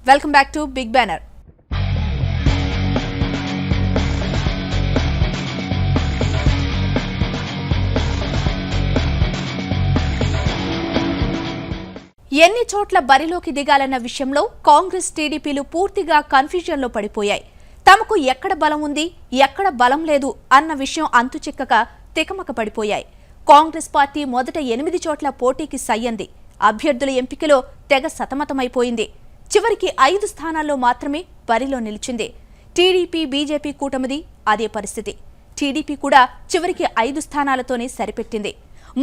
Welcome back to big banner. ఎన్ని చోట్ల బరిలోకి దిగాలన్న విషయంలో కాంగ్రెస్ టీడీపీలు పూర్తిగా కన్ఫ్యూజన్లో పడిపోయాయి. తమకు ఎక్కడ బలం ఉంది, ఎక్కడ బలం లేదు అన్న విషయం అంతుచిక్కక తికమక పడిపోయాయి. కాంగ్రెస్ పార్టీ మొదట 8 చోట్ల పోటీకి సయ్యంది. అభ్యర్థుల ఎంపికలో తెగ సతమతమైపోయింది. చివరికి 5 స్థానాల్లో మాత్రమే బరిలో నిలిచింది. టీడీపీ బీజేపీ కూటమిది అదే పరిస్థితి. టీడీపీ కూడా చివరికి 5 స్థానాలతోనే సరిపెట్టింది.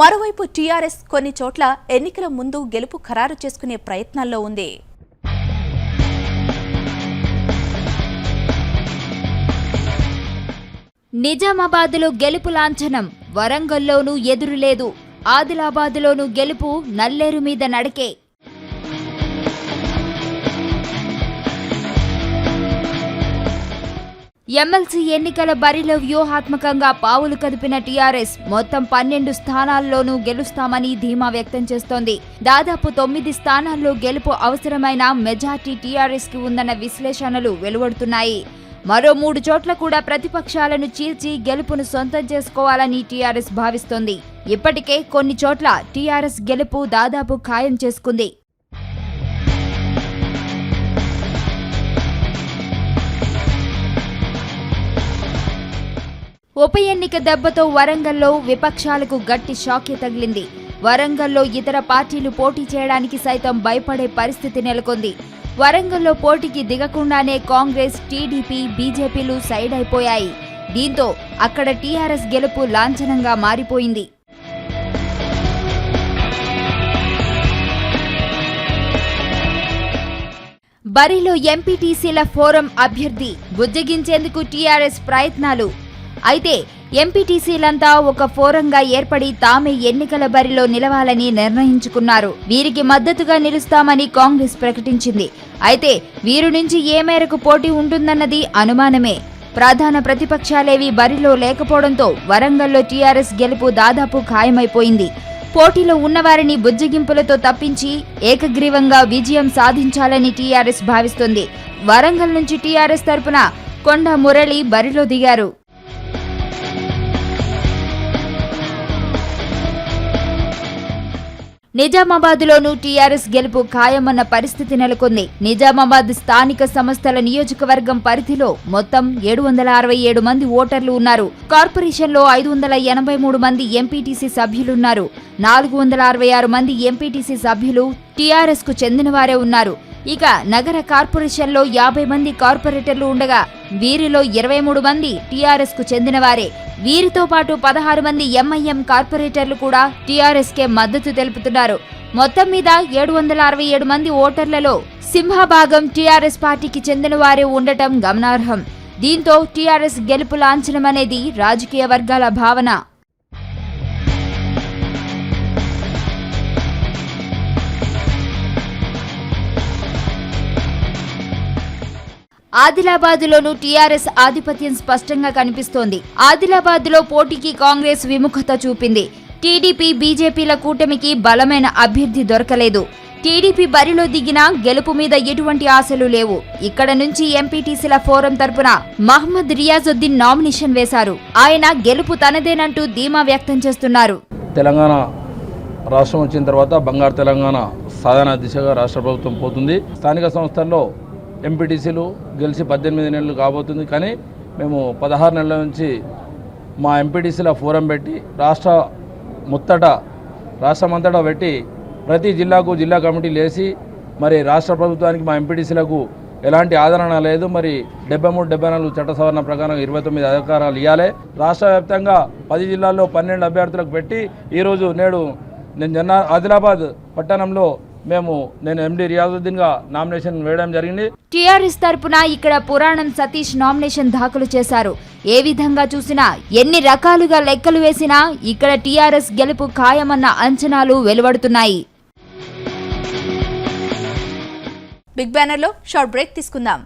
మరోవైపు టీఆర్ఎస్ కొన్ని చోట్ల ఎన్నికల ముందు గెలుపు ఖరారు చేసుకునే ప్రయత్నాల్లో ఉంది. నిజామాబాద్లో గెలుపు లాంఛనం, వరంగల్లోనూ ఎదురులేదు. ఆదిలాబాద్లోనూ గెలుపు నల్లేరు మీద నడకే. ఎమ్మెల్సీ ఎన్నికల బరిలో వ్యూహాత్మకంగా పావులు కదిపిన టీఆర్ఎస్ మొత్తం 12 స్థానాల్లోనూ గెలుస్తామని ధీమా వ్యక్తం చేస్తోంది. దాదాపు 9 స్థానాల్లో గెలుపు అవసరమైన మెజార్టీ టీఆర్ఎస్ కి ఉందన్న విశ్లేషణలు వెలువడుతున్నాయి. మరో 3 చోట్ల కూడా ప్రతిపక్షాలను చీల్చి గెలుపును సొంతం చేసుకోవాలని టీఆర్ఎస్ భావిస్తోంది. ఇప్పటికే కొన్ని చోట్ల టీఆర్ఎస్ గెలుపు దాదాపు ఖాయం చేసుకుంది. ఉప ఎన్నిక దెబ్బతో వరంగల్లో విపక్షాలకు గట్టి షాకే తగిలింది. వరంగల్లో ఇతర పార్టీలు పోటీ చేయడానికి సైతం భయపడే పరిస్థితి నెలకొంది. వరంగల్లో పోటీకి దిగకుండానే కాంగ్రెస్, టీడీపీ, బీజేపీలు సైడ్ అయిపోయాయి. దీంతో అక్కడ టీఆర్ఎస్ గెలుపు లాంఛనంగా మారిపోయింది. బరిలో ఎంపీటీసీల ఫోరం అభ్యర్థి బుజ్జగించేందుకు టీఆర్ఎస్ ప్రయత్నాలు. అయితే ఎంపీటీసీలంతా ఒక ఫోరంగా ఏర్పడి తామే ఎన్నికల బరిలో నిలవాలని నిర్ణయించుకున్నారు. వీరికి మద్దతుగా నిలుస్తామని కాంగ్రెస్ ప్రకటించింది. అయితే వీరి నుంచి ఏ మేరకు పోటీ ఉంటుందన్నది అనుమానమే. ప్రధాన ప్రతిపక్షాలేవీ బరిలో లేకపోవడంతో వరంగల్లో టీఆర్ఎస్ గెలుపు దాదాపు ఖాయమైపోయింది. పోటీలో ఉన్నవారిని బుజ్జగింపులతో తప్పించి ఏకగ్రీవంగా విజయం సాధించాలని టీఆర్ఎస్ భావిస్తోంది. వరంగల్ నుంచి టీఆర్ఎస్ తరపున కొండ మురళి బరిలో దిగారు. నిజామాబాద్లోనూ టీఆర్ఎస్ గెలుపు ఖాయమన్న పరిస్థితి నెలకొంది. నిజామాబాద్ స్థానిక సంస్థల నియోజకవర్గం పరిధిలో మొత్తం 767 మంది ఓటర్లు ఉన్నారు. కార్పొరేషన్లో 583 మంది ఎంపీటీసీ సభ్యులున్నారు. 466 మంది ఎంపీటీసీ సభ్యులు టీఆర్ఎస్ కు చెందినవారే ఉన్నారు. ఇక నగర కార్పొరేషన్లో 50 మంది కార్పొరేటర్లు ఉండగా వీరిలో 23 మంది టీఆర్ఎస్ కు చెందినవారే. వీరితో పాటు 16 మంది ఎంఐఎం కార్పొరేటర్లు కూడా టీఆర్ఎస్ కే మద్దతు తెలుపుతున్నారు. మొత్తం మీద 767 మంది ఓటర్లలో సింహభాగం టీఆర్ఎస్ పార్టీకి చెందిన వారే ఉండటం గమనార్హం. దీంతో టీఆర్ఎస్ గెలుపు లాంఛనమనేది రాజకీయ వర్గాల భావన. ఆదిలాబాద్లోనూ టీఆర్ఎస్ ఆధిపత్యం స్పష్టంగా కనిపిస్తోంది. ఆదిలాబాద్లో పోటీకి కాంగ్రెస్ విముఖత చూపింది. టీడీపీ, బీజేపీల కూటమికి బలమైన అభ్యర్థి దొరకలేదు. టీడీపీ బరిలో దిగినా గెలుపు మీద ఎటువంటి ఆశలు లేవు. ఇక్కడ నుంచి ఎంపీటీసీల ఫోరం తరపున మహమ్మద్ రియాజుద్దీన్ నామినేషన్ వేశారు. ఆయన గెలుపు తనదేనంటూ ధీమా వ్యక్తం చేస్తున్నారు. తెలంగాణ రాష్ట్రం వచ్చిన తర్వాత బంగారు తెలంగాణ సాధన దిశగా రాష్ట్ర ప్రభుత్వం పోతుంది. స్థానిక సంస్థల్లో ఎంపీటీసీలు గెలిచి 18 నెలలు కాబోతుంది. కానీ మేము 16 నెలల నుంచి మా ఎంపీటీసీల ఫోరం పెట్టి రాష్ట్రమంతటా పెట్టి ప్రతి జిల్లాకు జిల్లా కమిటీలు వేసి మరి రాష్ట్ర ప్రభుత్వానికి మా ఎంపీటీసీలకు ఎలాంటి ఆదరణ లేదు. మరి 73, 74 చట్ట సవరణ ప్రకారం 29 అధికారాలు ఇవ్వాలి. రాష్ట్ర వ్యాప్తంగా 10 జిల్లాల్లో 12 అభ్యర్థులకు పెట్టి ఈరోజు నేను ఆదిలాబాద్ పట్టణంలో నేను ఎండి రియాజుద్దీన్ గా నామినేషన్ వేయడం జరిగింది. టీఆర్ఎస్ తరపున ఇక్కడ పురాణం సతీష్ నామినేషన్ దాఖలు చేశారు. ఏ విధంగా చూసినా, ఎన్ని రకాలుగా లెక్కలు వేసినా ఇక్కడ టీఆర్ఎస్ గెలుపు ఖాయమన్న అంచనాలు వెలువడుతున్నాయి. బిగ్ బ్యానర్ లో షార్ట్ బ్రేక్ తీసుకుందాం.